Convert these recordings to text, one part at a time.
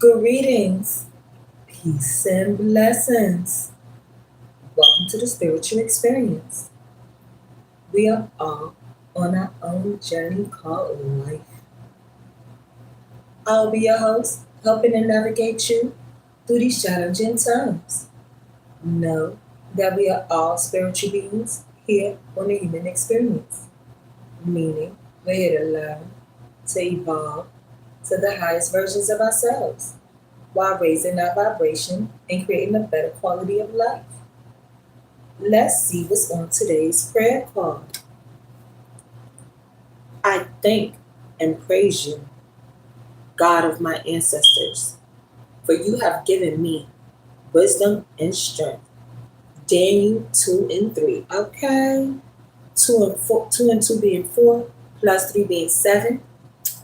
Greetings, peace and blessings. Welcome to the spiritual experience. We are all on our own journey called life. I'll be your host, helping to navigate you through these challenging times. Know that we are all spiritual beings here on the human experience, meaning we're here to learn, to evolve to the highest versions of ourselves while raising our vibration and creating a better quality of life. Let's see what's on today's prayer call. I thank and praise you, God of my ancestors, for you have given me wisdom and strength. Daniel 2 and 3. Okay. 2 and 2 being 4, plus 3 being 7.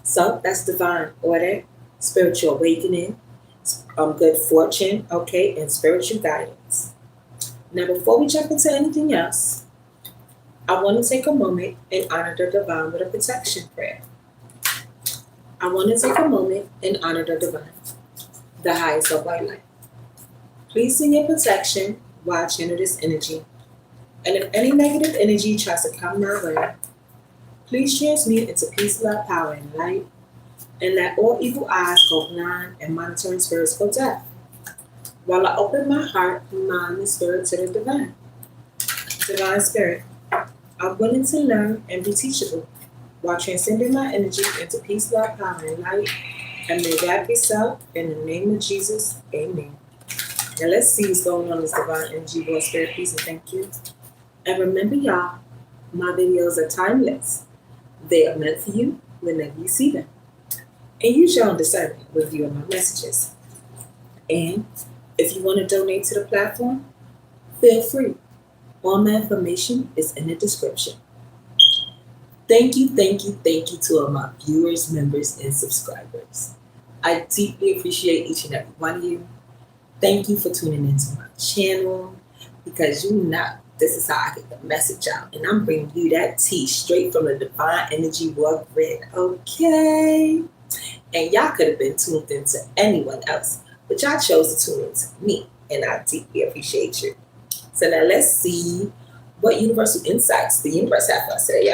So that's divine order, spiritual awakening, good fortune, okay, and spiritual guidance. Now, before we jump into anything else, I want to take a moment and honor the divine with a protection prayer. I want to take a moment and honor the divine, the highest of white light. Please send your protection while I channel this energy. And if any negative energy tries to come my way, please transmute into peace, love, power, and light, and let all evil eyes go blind and monitoring spirits go deaf. While I open my heart, mind, and spirit to the divine. Divine spirit, I'm willing to learn and be teachable while transcending my energy into peace, love, power, and light. And may that be so in the name of Jesus. Amen. Now let's see what's going on in this divine energy, Lord Spirit, peace, and thank you. And remember, y'all, my videos are timeless. They are meant for you whenever you see them. And use your own discernment with viewing my messages. And if you want to donate to the platform, feel free. All my information is in the description. Thank you to all my viewers, members, and subscribers. I deeply appreciate each and every one of you. Thank you for tuning into my channel because you know this is how I get the message out. And I'm bringing you that tea straight from the divine energy world grid, okay? And y'all could have been tuned into anyone else, but y'all chose to tune into me, and I deeply appreciate you. So now let's see what universal insights the universe has for us today,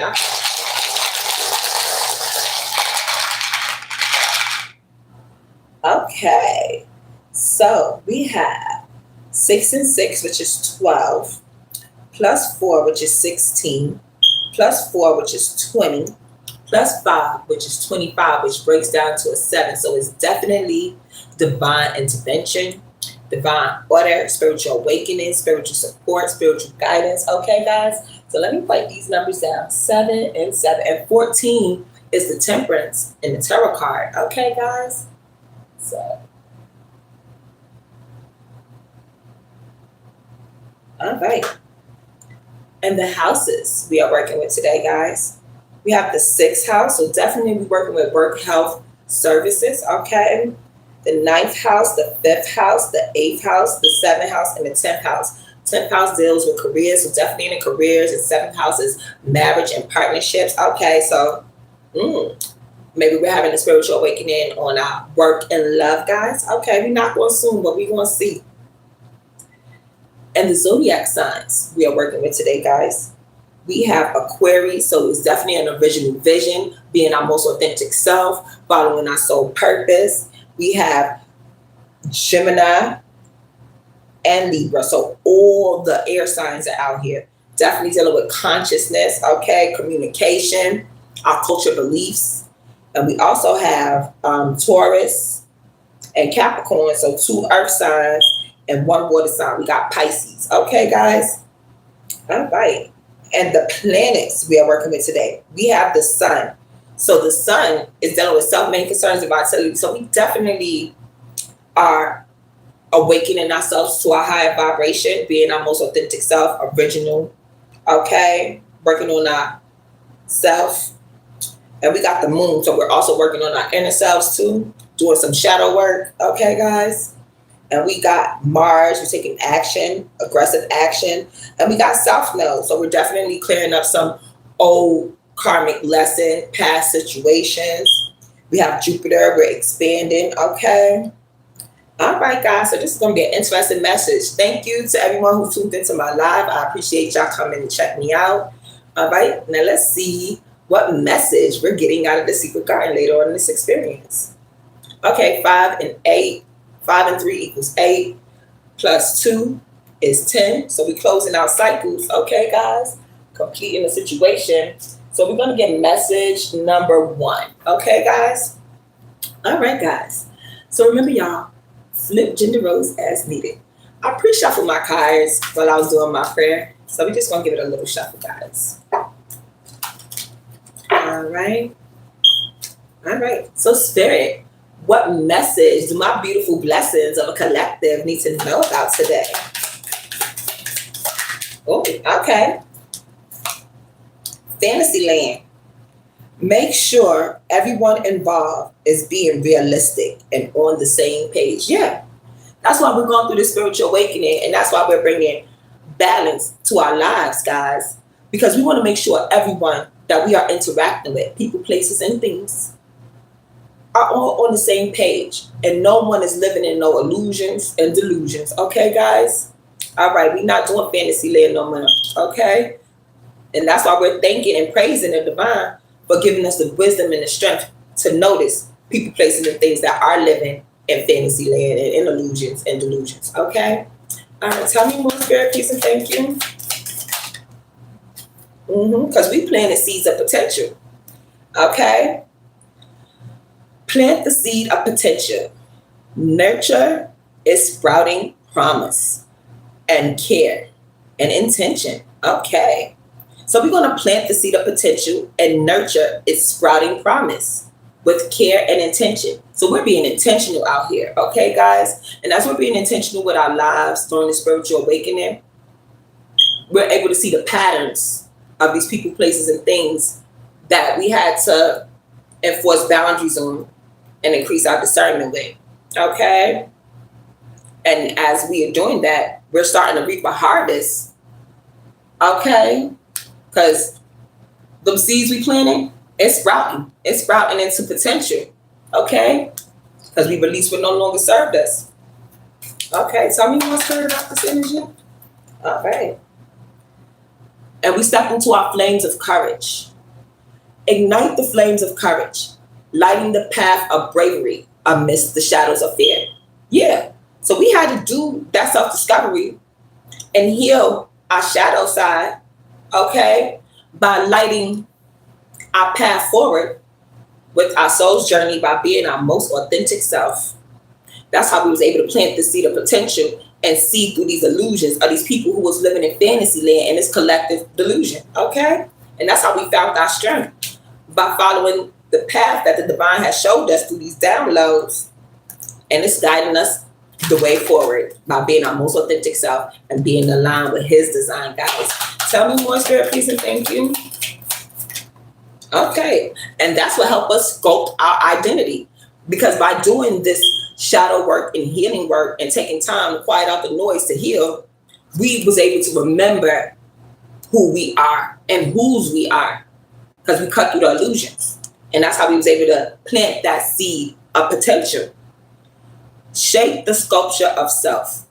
y'all. Okay, so we have 6 and 6, which is 12, plus 4, which is 16, plus 4, which is 20, plus 5, which is 25, which breaks down to a 7. So it's definitely divine intervention, divine order, spiritual awakening, spiritual support, spiritual guidance. Okay, guys? So let me write these numbers down. 7 and 7. And 14 is the temperance in the tarot card. Okay, guys? So, all right. And the houses we are working with today, guys. We have the 6th house, so definitely we're working with work, health, services, okay? The 9th house, the 5th house, the 8th house, the 7th house, and the 10th house. 10th house deals with careers, so definitely in the careers, and 7th house is marriage and partnerships. Okay, so maybe we're having a spiritual awakening on our work and love, guys. Okay, we're not going soon, but we're going to see. And the zodiac signs we are working with today, guys. We have Aquarius, so it's definitely an original vision, being our most authentic self, following our soul purpose. We have Gemini and Libra, so all the air signs are out here. Definitely dealing with consciousness, okay, communication, our culture beliefs. And we also have Taurus and Capricorn, so 2 earth signs and 1 water sign. We got Pisces, okay, guys? All right. And the planets we are working with today, we have the sun. So the sun is dealing with self-made concerns and vitality. So we definitely are awakening ourselves to our higher vibration, being our most authentic self, original, okay? Working on our self. And we got the moon, so we're also working on our inner selves too, doing some shadow work, okay, guys? And we got Mars, we're taking action, aggressive action. And we got South Node, so we're definitely clearing up some old karmic lesson, past situations. We have Jupiter, we're expanding, okay? All right, guys. So this is going to be an interesting message. Thank you to everyone who tuned into my live. I appreciate y'all coming and check me out. All right. Now let's see what message we're getting out of the secret garden later on in this experience. Okay, 5 and 8. 5 and 3 equals 8. Plus 2 is 10. So we're closing out cycles. Okay, guys. Completing the situation. So we're going to get message number 1. Okay, guys. All right, guys. So remember, y'all, flip gender roles as needed. I pre-shuffled my cards while I was doing my prayer. So we're just going to give it a little shuffle, guys. All right. All right. So Spirit, what message do my beautiful blessings of a collective need to know about today? Oh, okay. Fantasyland. Make sure everyone involved is being realistic and on the same page. Yeah. That's why we're going through the spiritual awakening, and that's why we're bringing balance to our lives, guys. Because we want to make sure everyone that we are interacting with, people, places, and things, are all on the same page, and no one is living in no illusions and delusions. Okay, guys? All right, we're not doing fantasy land no more. Okay? And that's why we're thanking and praising the divine for giving us the wisdom and the strength to notice people, places, and things that are living in fantasy land and in illusions and delusions. Okay? All right, tell me more, Spirit, peace, and thank you. Because we planted seeds of potential. Okay? Plant the seed of potential. Nurture is sprouting promise and care and intention. Okay. So we're going to plant the seed of potential and nurture its sprouting promise with care and intention. So we're being intentional out here. Okay, guys? And as we're being intentional with our lives during the spiritual awakening, we're able to see the patterns of these people, places, and things that we had to enforce boundaries on and increase our discernment with. Okay? And as we are doing that, we're starting to reap a harvest. Okay? Because the seeds we planted, it's sprouting. It's sprouting into potential. Okay? Because we released what no longer served us. Okay, tell me more, Spirit, about this energy. All right. And we step into our flames of courage. Ignite the flames of courage, lighting the path of bravery amidst the shadows of fear. Yeah. So we had to do that self-discovery and heal our shadow side, okay, by lighting our path forward with our soul's journey by being our most authentic self. That's how we was able to plant the seed of potential and see through these illusions of these people who was living in fantasy land and this collective delusion, okay? And that's how we found our strength, by following the path that the divine has showed us through these downloads. And it's guiding us the way forward by being our most authentic self and being aligned with his design, guys. Tell me more, Spirit, please, and thank you. Okay. And that's what helped us sculpt our identity. Because by doing this shadow work and healing work and taking time to quiet out the noise to heal, we was able to remember who we are and whose we are. Because we cut through the illusions. And that's how we was able to plant that seed of potential. Shape the sculpture of self,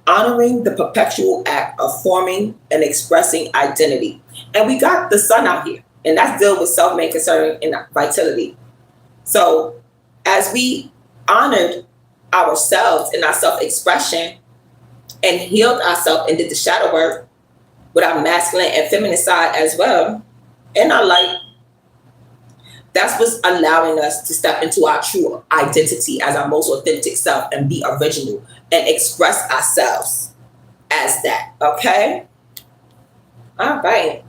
honoring the perpetual act of forming and expressing identity. And we got the sun out here, and that's dealing with self-made concern and vitality. So as we honored ourselves in our self-expression and healed ourselves and did the shadow work with our masculine and feminine side as well, in our light, that's what's allowing us to step into our true identity as our most authentic self and be original and express ourselves as that, okay? All right.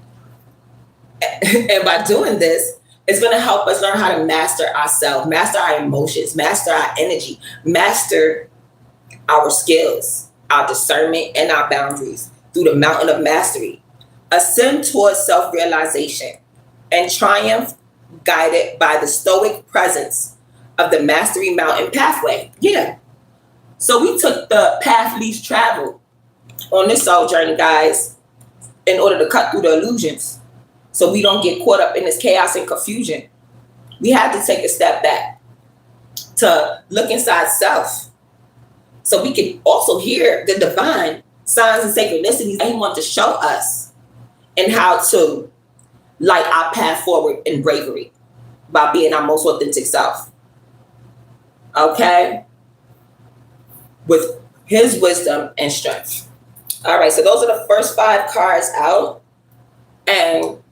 And by doing this, it's going to help us learn how to master ourselves, master our emotions, master our energy, master our skills, our discernment, and our boundaries through the mountain of mastery. Ascend towards self-realization and triumph guided by the stoic presence of the Mastery Mountain pathway. Yeah. So we took the path least traveled on this soul journey, guys, in order to cut through the illusions so we don't get caught up in this chaos and confusion. We had to take a step back to look inside self So we can also hear the divine signs and synchronicities that he wants to show us, and how to light our path forward in bravery by being our most authentic self. Okay? With his wisdom and strength. All right, so those are the first 5 cards out. And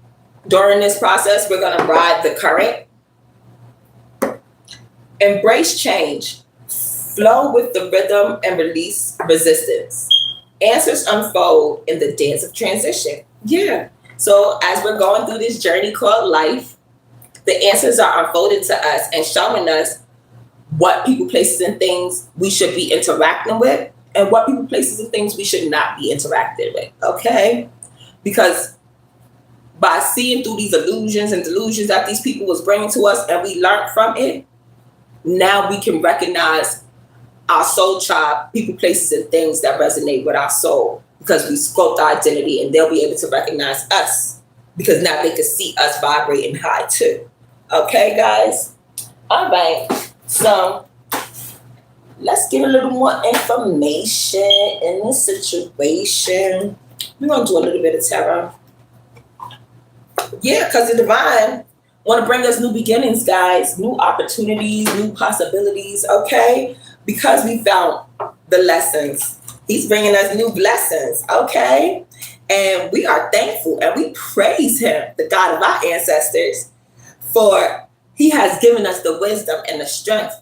during this process, we're going to ride the current. Embrace change. Flow with the rhythm and release resistance. Answers unfold in the dance of transition. Yeah. So as we're going through this journey called life, the answers are unfolded to us and showing us what people, places, and things we should be interacting with, and what people, places, and things we should not be interacting with. Okay? Because by seeing through these illusions and delusions that these people was bringing to us, and we learned from it, now we can recognize our soul tribe, people, places, and things that resonate with our soul, because we sculpt our identity, and they'll be able to recognize us because now they can see us vibrating high too. Okay, guys? All right. So let's get a little more information in this situation. We're going to do a little bit of tarot. Yeah, because the divine want to bring us new beginnings, guys, new opportunities, new possibilities, okay? Because we found the lessons. He's bringing us new blessings, okay? And we are thankful and we praise him, the God of our ancestors, for he has given us the wisdom and the strength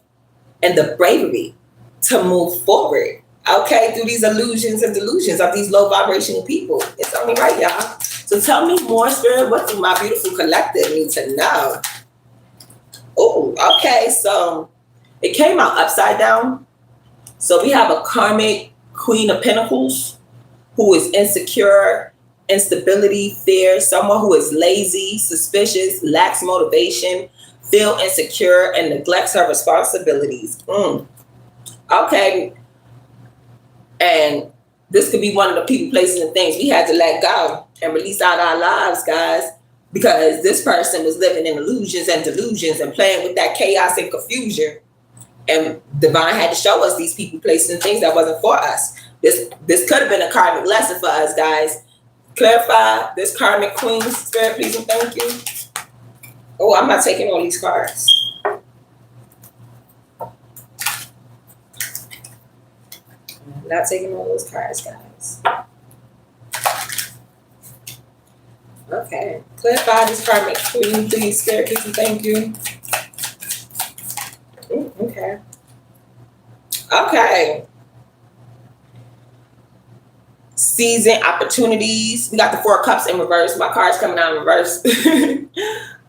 and the bravery to move forward, okay, through these illusions and delusions of these low vibrational people. It's only right, y'all. So tell me more, Spirit, what do my beautiful collective need to know? Oh, okay, so it came out upside down. So we have a karmic Queen of Pentacles who is insecure, instability, fear, someone who is lazy, suspicious, lacks motivation, feel insecure, and neglects her responsibilities. Okay. And this could be one of the people, places, and things we had to let go and release out our lives, guys, because this person was living in illusions and delusions and playing with that chaos and confusion. And divine had to show us these people, places, and things that wasn't for us. This could have been a karmic lesson for us, guys. Clarify this karmic queen, Spirit, please, and thank you. Oh, I'm not taking all these cards. I'm not taking all those cards, guys. Okay. Clarify this karmic queen, please, Spirit, please, and thank you. Okay. Okay. Season opportunities. We got the 4 cups in reverse. My card's coming out in reverse.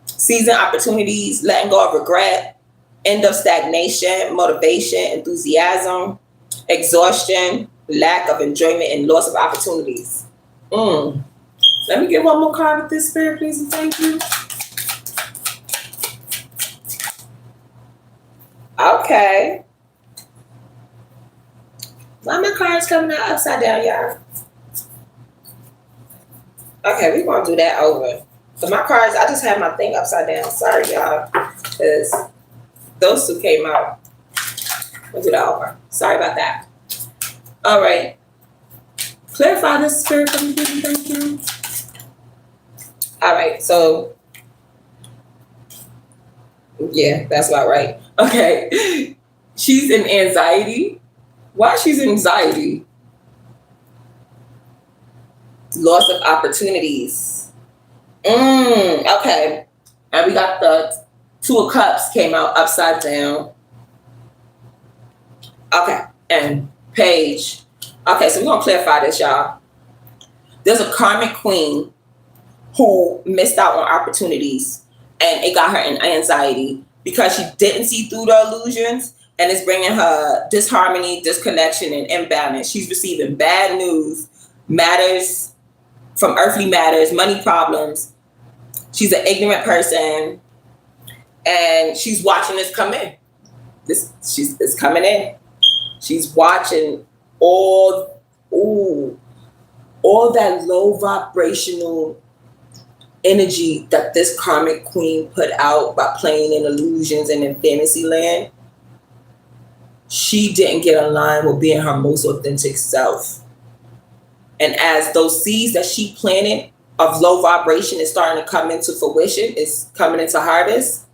Season opportunities, letting go of regret, end of stagnation, motivation, enthusiasm, exhaustion, lack of enjoyment, and loss of opportunities. Let me get one more card with this, Spirit, please, and thank you. Okay. Why my cards coming out upside down, y'all? Okay, we're going to do that over. So my cards, I just had my thing upside down. Sorry, y'all. Because those 2 came out. We'll do that over. Sorry about that. All right. Clarify this, Spirit, for me, please, thank you. All right, so yeah, that's about right. Okay. She's in anxiety. Why she's in anxiety? Loss of opportunities. Okay. And we got the 2 of Cups came out upside down. Okay. And Page. Okay, so we're going to clarify this, y'all. There's a karmic queen who missed out on opportunities, and it got her in anxiety because she didn't see through the illusions, and it's bringing her disharmony, disconnection, and imbalance. She's receiving bad news, matters from earthly matters, money problems. She's an ignorant person, and she's watching this come in. It's coming in. She's watching all that low vibrational energy that this karmic queen put out by playing in illusions and in fantasy land. she didn't get aligned with being her most authentic self. And as those seeds that she planted of low vibration is starting to come into fruition, is coming into harvest,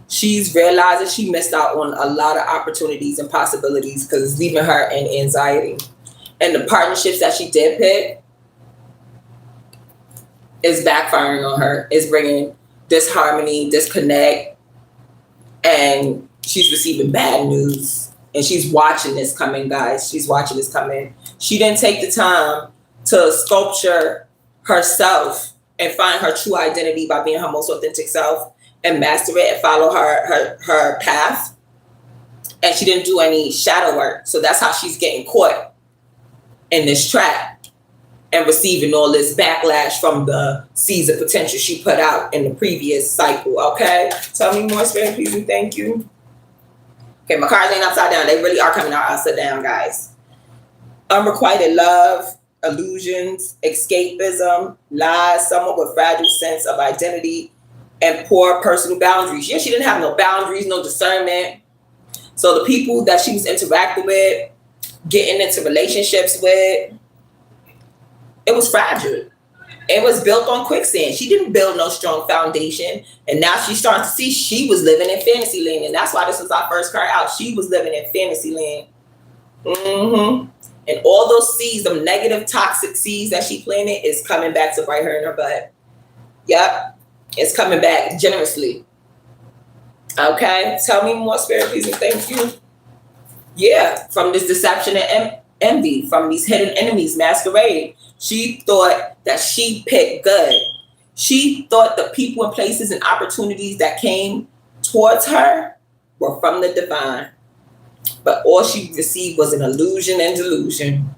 she's realizing she missed out on a lot of opportunities and possibilities because it's leaving her in anxiety. And the partnerships that she did pick is backfiring on her. It's bringing disharmony, disconnect, and she's receiving bad news. And she's watching this coming, guys. She's watching this coming. She didn't take the time to sculpture herself and find her true identity by being her most authentic self and master it and follow her path. And she didn't do any shadow work. So that's how she's getting caught in this trap and receiving all this backlash from the seeds of potential she put out in the previous cycle. Okay? Tell me more, Spirit, please, and thank you. Okay, my cards ain't upside down. They really are coming out upside down, guys. Unrequited love, illusions, escapism, lies, someone with fragile sense of identity, and poor personal boundaries. Yeah, she didn't have no boundaries, no discernment. So the people that she was interacting with, getting into relationships with, it was fragile. It was built on quicksand. She didn't build no strong foundation. And now she's starting to see she was living in fantasy land. And that's why this was our first card out. She was living in fantasy land. And all those seeds, them negative, toxic seeds that she planted is coming back to bite her in her butt. Yep. It's coming back generously. Okay. Tell me more, Spirit, please, and thank you. Yeah. From this deception and envy, from these hidden enemies masquerade. She thought that she picked good. She thought the people and places and opportunities that came towards her were from the divine. But all she received was an illusion and delusion.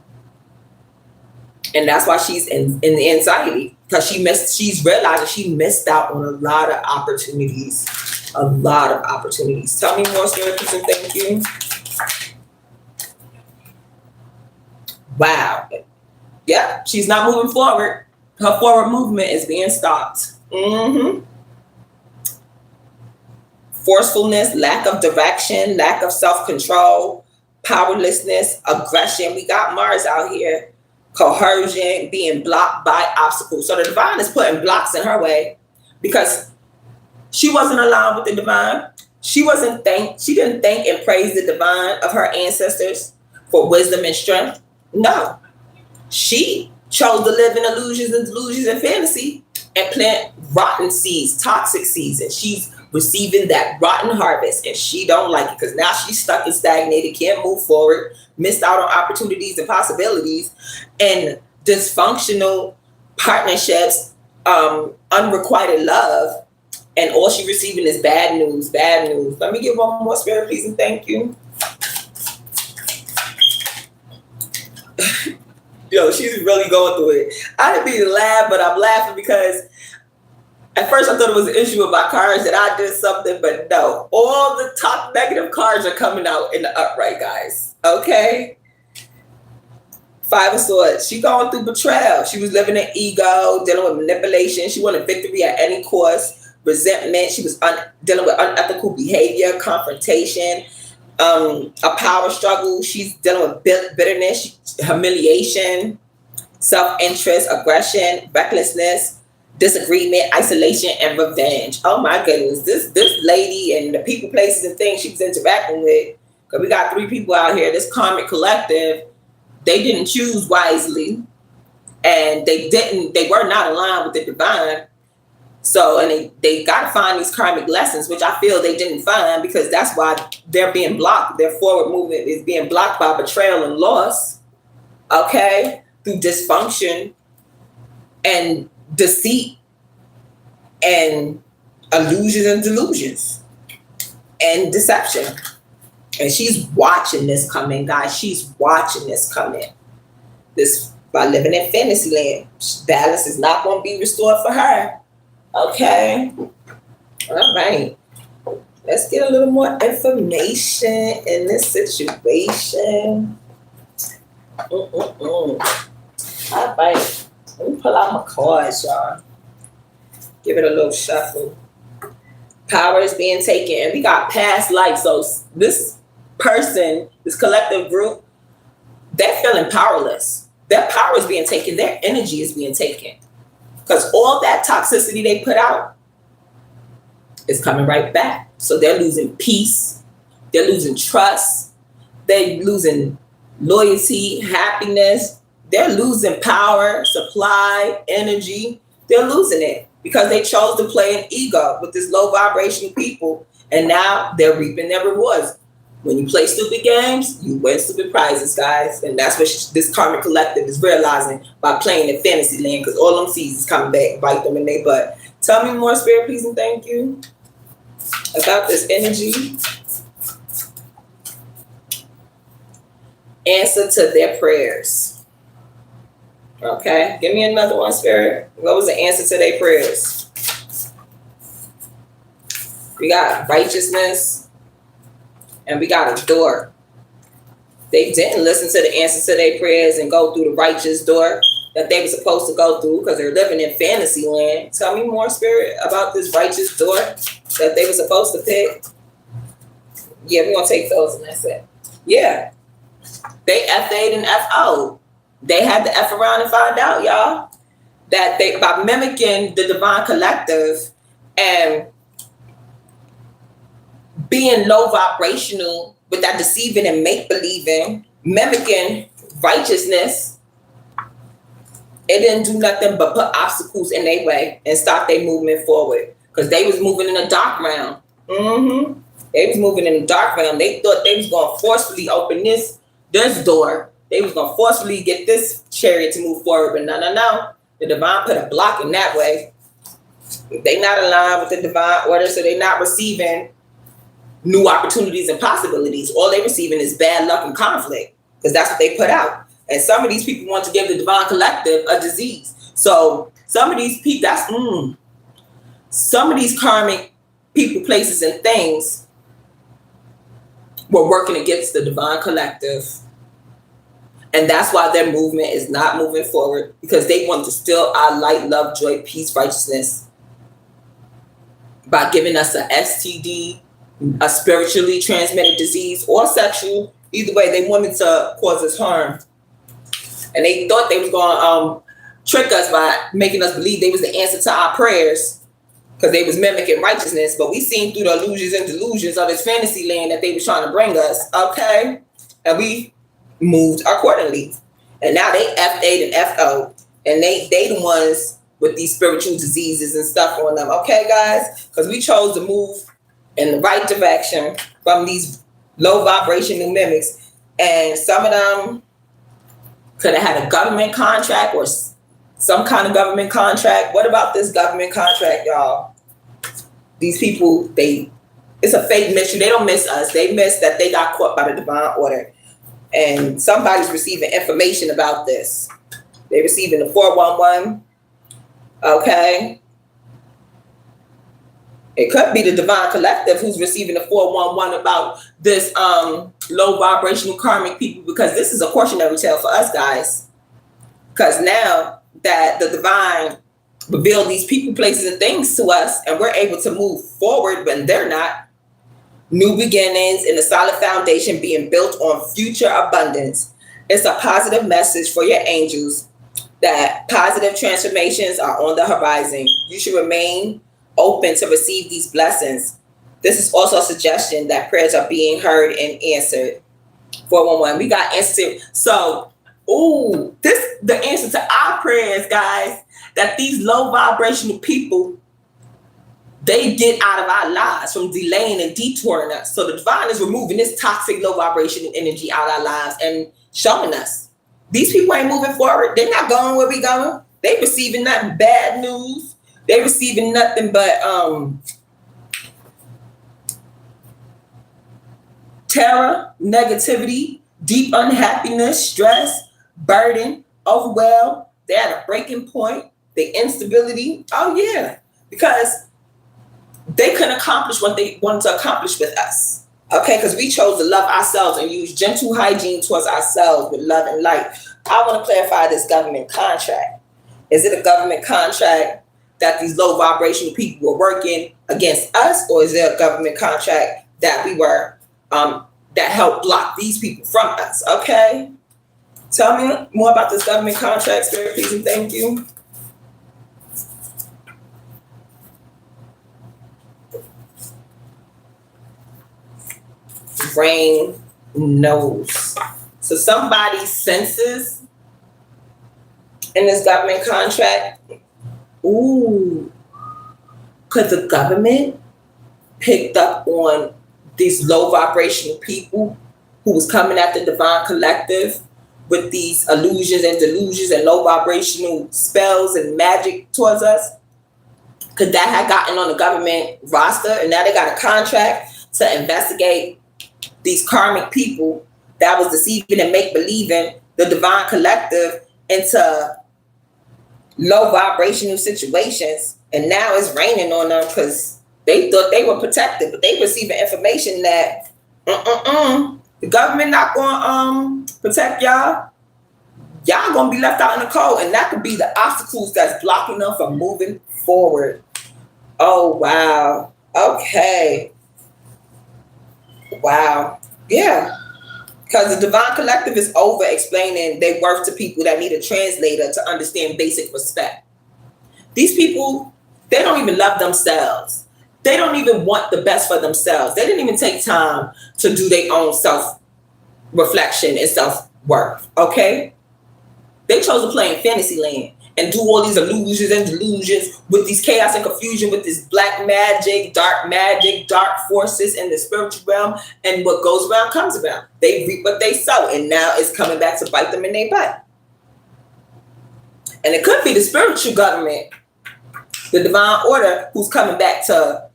And that's why she's in the anxiety. Because she's realizing she missed out on a lot of opportunities. A lot of opportunities. Tell me more, Spirit, please, and thank you. Wow. Yeah, she's not moving forward. Her forward movement is being stopped. Forcefulness, lack of direction, lack of self-control, powerlessness, aggression. We got Mars out here. Coercion, being blocked by obstacles. So the divine is putting blocks in her way because she wasn't aligned with the divine. She didn't thank and praise the divine of her ancestors for wisdom and strength. No. She chose to live in illusions and delusions and fantasy and plant rotten seeds, toxic seeds, and she's receiving that rotten harvest, and she don't like it because now she's stuck and stagnated, can't move forward, missed out on opportunities and possibilities, and dysfunctional partnerships, unrequited love, and all she's receiving is bad news, bad news. Let me get one more, Spirit, please, and thank you. Yo, she's really going through it. I didn't mean to laugh, but I'm laughing because at first I thought it was an issue with my cards that I did something, but no. All the top negative cards are coming out in the upright, guys. Okay? Five of Swords. She going through betrayal. She was living in ego, dealing with manipulation. She wanted victory at any cost. Resentment. She was dealing with unethical behavior, confrontation. A power struggle. She's dealing with bitterness, humiliation, self-interest, aggression, recklessness, disagreement, isolation, and revenge. Oh my goodness, this lady and the people, places, and things she was interacting with, because we got 3 people out here, this karmic collective, they didn't choose wisely, and they were not aligned with the divine. So, and they got to find these karmic lessons, which I feel they didn't find, because that's why they're being blocked. Their forward movement is being blocked by betrayal and loss, okay, through dysfunction and deceit and illusions and delusions and deception. And she's watching this coming, guys. She's watching this coming. This, by living in fantasy land, balance is not going to be restored for her. Okay. All right. Let's get a little more information in this situation. All right. Let me pull out my cards, y'all. Give it a little shuffle. Power is being taken, and we got past life. So this person, this collective group, they're feeling powerless. Their power is being taken. Their energy is being taken. Because all that toxicity they put out is coming right back. So they're losing peace. They're losing trust. They're losing loyalty, happiness. They're losing power, supply, energy. They're losing it because they chose to play an ego with this low vibrational people. And now they're reaping their rewards. When you play stupid games, you win stupid prizes, guys. And that's what this karmic collective is realizing by playing in fantasy land, because all them seeds is coming back, bite them in their butt. Tell me more, Spirit, please, and thank you, about this energy. Answer to their prayers. Okay, give me another one, Spirit. What was the answer to their prayers? We got righteousness, and we got a door. They didn't listen to the answer to their prayers and go through the righteous door that they were supposed to go through because they're living in fantasy land. Tell me more, Spirit, about this righteous door that they were supposed to pick. Yeah, we're going to take those and that's it. Yeah. They F-A'd and F-O'd. They had to F around and find out, y'all, that they, by mimicking the divine collective and being low vibrational with that deceiving and make-believing, mimicking righteousness, it didn't do nothing but put obstacles in their way and stop their movement forward. Because they was moving in a dark realm. They was moving in a dark realm. They thought they was going to forcefully open this door. They was going to forcefully get this chariot to move forward. But no. The divine put a block in that way. They not aligned with the divine order, so they're not receiving new opportunities and possibilities. All they're receiving is bad luck and conflict, because that's what they put out. And some of these people want to give the divine collective a disease. So some of these people, some of these karmic people, places, and things were working against the divine collective. And that's why their movement is not moving forward, because they want to steal our light, love, joy, peace, righteousness by giving us a STD, a spiritually transmitted disease, or sexual. Either way, they wanted to cause us harm. And they thought they was going to trick us by making us believe they was the answer to our prayers, because they was mimicking righteousness. But we seen through the illusions and delusions of this fantasy land that they was trying to bring us, okay? And we moved accordingly. And now they F-A'd and F-O'd. And they the ones with these spiritual diseases and stuff on them, okay, guys? Because we chose to move in the right direction from these low vibrational mimics. And some of them could have had a government contract or some kind of government contract. What about this government contract, y'all? These people, it's a fake mystery. They don't miss us. They miss that they got caught by the divine order. And somebody's receiving information about this. They're receiving the 411. Okay. It could be the divine collective who's receiving the 411 about this low vibrational karmic people, because this is a cautionary tale for us, guys. Because now that the divine revealed these people, places, and things to us, and we're able to move forward when they're not, new beginnings and a solid foundation being built on future abundance. It's a positive message for your angels that positive transformations are on the horizon. You should remain open to receive these blessings. This is also a suggestion that prayers are being heard and answered. 411. We got answered. So, the answer to our prayers, guys, that these low vibrational people, they get out of our lives from delaying and detouring us. So the divine is removing this toxic low vibrational energy out of our lives and showing us these people ain't moving forward. They're not going where we going. They receiving nothing bad news. They receiving nothing but terror, negativity, deep unhappiness, stress, burden, overwhelm. They're at a breaking point. The instability. Oh yeah, because they couldn't accomplish what they wanted to accomplish with us. Okay, because we chose to love ourselves and use gentle hygiene towards ourselves with love and light. I want to clarify this government contract. Is it a government contract that these low vibrational people were working against us, or is there a government contract that we were that helped block these people from us? Okay, tell me more about this government contract, Spirit, please, and thank you. Brain knows. So somebody senses in this government contract. Ooh, could the government picked up on these low vibrational people who was coming at the divine collective with these illusions and delusions and low vibrational spells and magic towards us? Could that have gotten on the government roster, and now they got a contract to investigate these karmic people that was deceiving and make believing the divine collective into low vibrational situations, and now it's raining on them because they thought they were protected, but they receiving information that the government not going to protect y'all. Y'all gonna be left out in the cold, and that could be the obstacles that's blocking them from moving forward. Oh wow. Okay. Wow. Yeah. Because the divine collective is over explaining their worth to people that need a translator to understand basic respect. These people, they don't even love themselves. They don't even want the best for themselves. They didn't even take time to do their own self-reflection and self-worth, okay? They chose to play in fantasy land and do all these illusions and delusions with these chaos and confusion, with this black magic, dark forces in the spiritual realm, and what goes around comes around. They reap what they sow, and now it's coming back to bite them in their butt. And it could be the spiritual government, the divine order, who's coming back to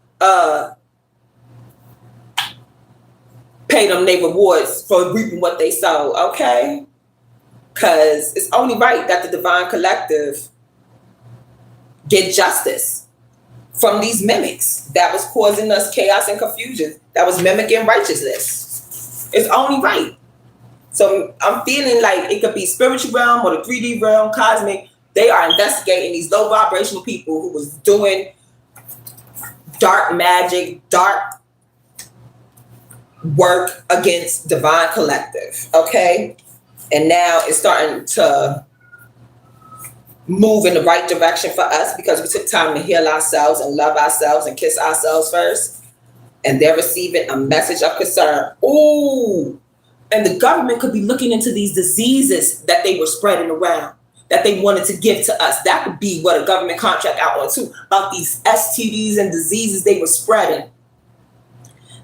pay them their rewards for reaping what they sow, okay? Because it's only right that the divine collective get justice from these mimics that was causing us chaos and confusion, that was mimicking righteousness. It's only right. So I'm feeling like it could be spiritual realm or the 3D realm, cosmic. They are investigating these low vibrational people who was doing dark magic, dark work against divine collective, okay? And now it's starting to move in the right direction for us because we took time to heal ourselves and love ourselves and kiss ourselves first. And they're receiving a message of concern. Ooh, and the government could be looking into these diseases that they were spreading around, that they wanted to give to us. That could be what a government contract out on too, about these STDs and diseases they were spreading.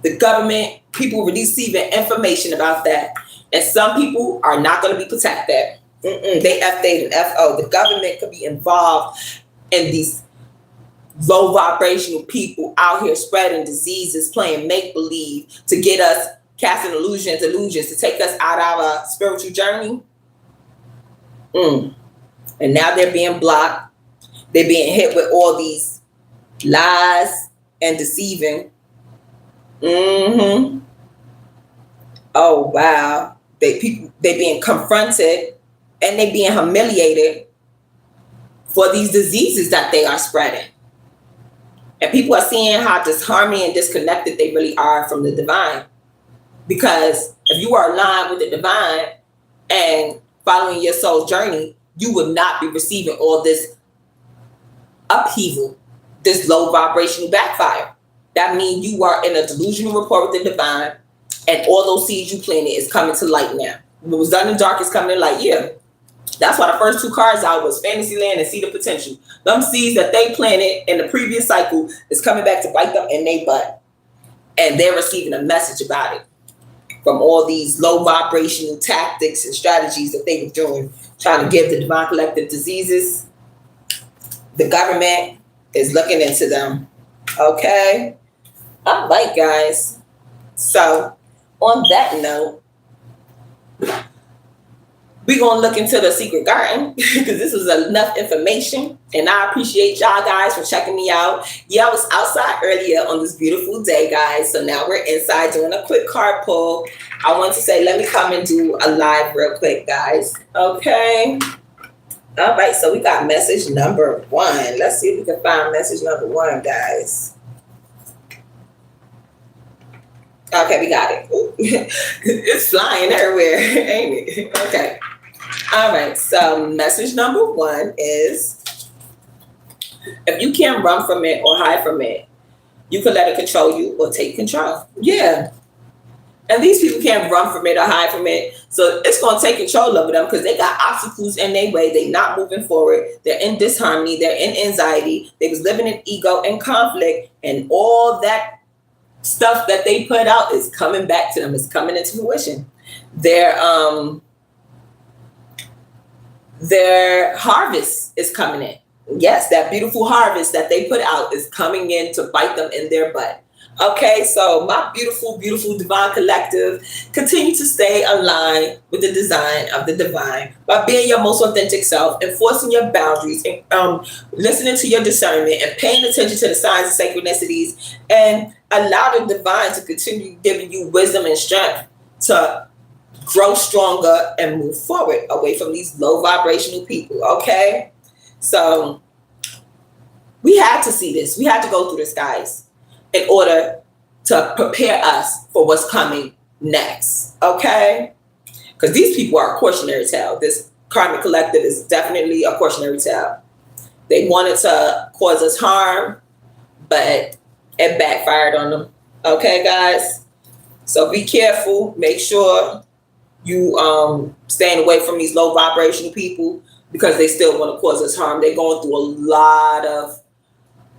The government, people were receiving information about that. And some people are not going to be protected. They F-8 and F-O. The government could be involved in these low vibrational people out here spreading diseases, playing make-believe to get us casting illusions, to take us out of our spiritual journey. And now they're being blocked. They're being hit with all these lies and deceiving. Oh, wow. They being confronted and they being humiliated for these diseases that they are spreading. And people are seeing how disharmony and disconnected they really are from the divine. Because if you are aligned with the divine and following your soul's journey, you would not be receiving all this upheaval, this low vibrational backfire. That means you are in a delusional rapport with the divine, and all those seeds you planted is coming to light now. What was done in dark is coming to light. Yeah. That's why the first two cards out was Fantasyland and See the Potential. Them seeds that they planted in the previous cycle is coming back to bite them in their butt. And they're receiving a message about it from all these low vibrational tactics and strategies that they were doing, trying to give the divine collective diseases. The government is looking into them. Okay? All right, guys. So, on that note, we're going to look into the secret garden because this was enough information. And I appreciate y'all guys for checking me out. Yeah, I was outside earlier on this beautiful day, guys. So now we're inside doing a quick card pull. I want to say, let me come and do a live real quick, guys. Okay. All right, so we got message number one. Let's see if we can find message number one, guys. Okay, we got it. It's flying everywhere, ain't it? Okay. All right, so message number one is, if you can't run from it or hide from it, you can let it control you or take control. Yeah. And these people can't run from it or hide from it. So it's going to take control of them because they got obstacles in their way. They're not moving forward. They're in disharmony. They're in anxiety. They was living in ego and conflict. And all that stuff that they put out is coming back to them. It's coming into fruition. Their harvest is coming in. Yes, that beautiful harvest that they put out is coming in to bite them in their butt. Okay, so my beautiful, beautiful divine collective, continue to stay aligned with the design of the divine by being your most authentic self, enforcing your boundaries, and listening to your discernment and paying attention to the signs and synchronicities, and allow the divine to continue giving you wisdom and strength to grow stronger and move forward away from these low vibrational people. Okay, so we had to see this. We had to go through this, guys, in order to prepare us for what's coming next. Okay? Because these people are a cautionary tale. This karmic collective is definitely a cautionary tale. They wanted to cause us harm, but it backfired on them. Okay, guys? So be careful. Make sure you staying away from these low vibrational people because they still want to cause us harm. They're going through a lot of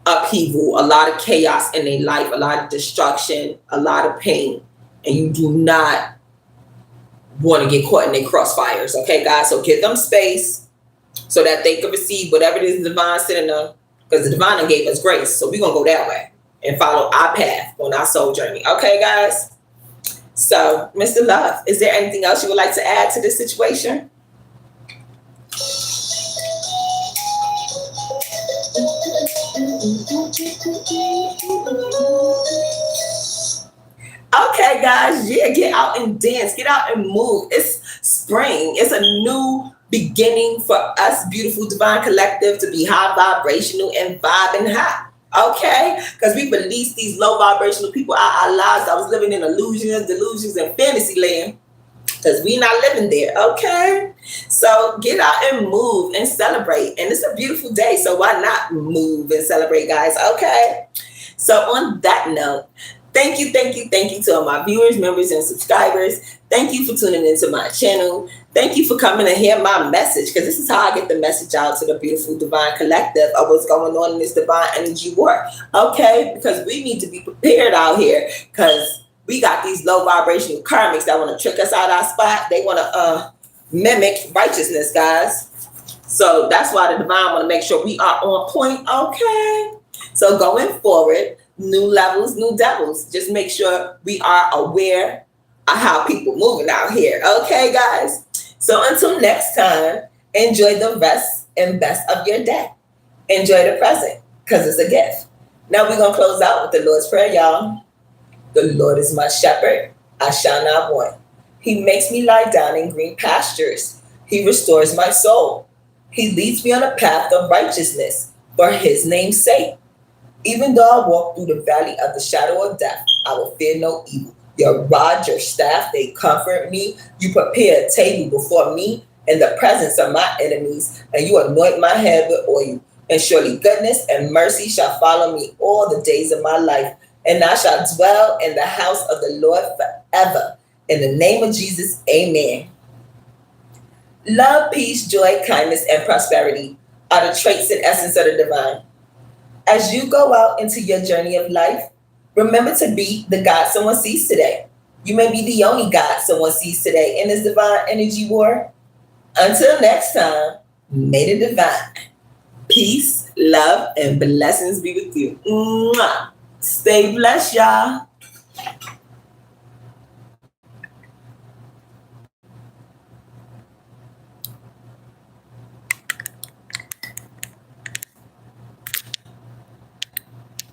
upheaval, a lot of chaos in their life, a lot of destruction, a lot of pain, and you do not want to get caught in their crossfires. Okay, guys, so give them space so that they can receive whatever it is the divine sending them, because the divine gave us grace, so we're gonna go that way and follow our path on our soul journey. Okay, guys, so Mr. Love, is there anything else you would like to add to this situation? Okay, guys, yeah, get out and dance, get out and move. It's spring. It's a new beginning for us, beautiful divine collective, to be high vibrational and vibing high. Okay, because we released these low vibrational people out our lives. I was living in illusions, delusions, and fantasy land, because we not living there. Okay, so get out and move and celebrate, and it's a beautiful day, so why not move and celebrate, guys? Okay, so on that note, thank you to all my viewers, members, and subscribers. Thank you for tuning into my channel. Thank you for coming to hear my message, because this is how I get the message out to the beautiful divine collective of what's going on in this divine energy war. Okay, because we need to be prepared out here, because we got these low vibrational karmics that want to trick us out our spot. They want to mimic righteousness, guys. So that's why the divine want to make sure we are on point. Okay, so going forward, new levels, new devils. Just make sure we are aware of how people moving out here. Okay, guys. So until next time, enjoy the rest and best of your day. Enjoy the present, because it's a gift. Now we're gonna close out with the Lord's Prayer, y'all. The Lord is my shepherd, I shall not want. He makes me lie down in green pastures. He restores my soul. He leads me on a path of righteousness for his name's sake. Even though I walk through the valley of the shadow of death, I will fear no evil. Your rod, your staff, they comfort me. You prepare a table before me in the presence of my enemies, and you anoint my head with oil. And surely goodness and mercy shall follow me all the days of my life, and I shall dwell in the house of the Lord forever. In the name of Jesus, amen. Love, peace, joy, kindness, and prosperity are the traits and essence of the divine. As you go out into your journey of life, remember to be the God someone sees today. You may be the only God someone sees today in this divine energy war. Until next time, may the divine peace, love, and blessings be with you. Mwah. Stay blessed, y'all.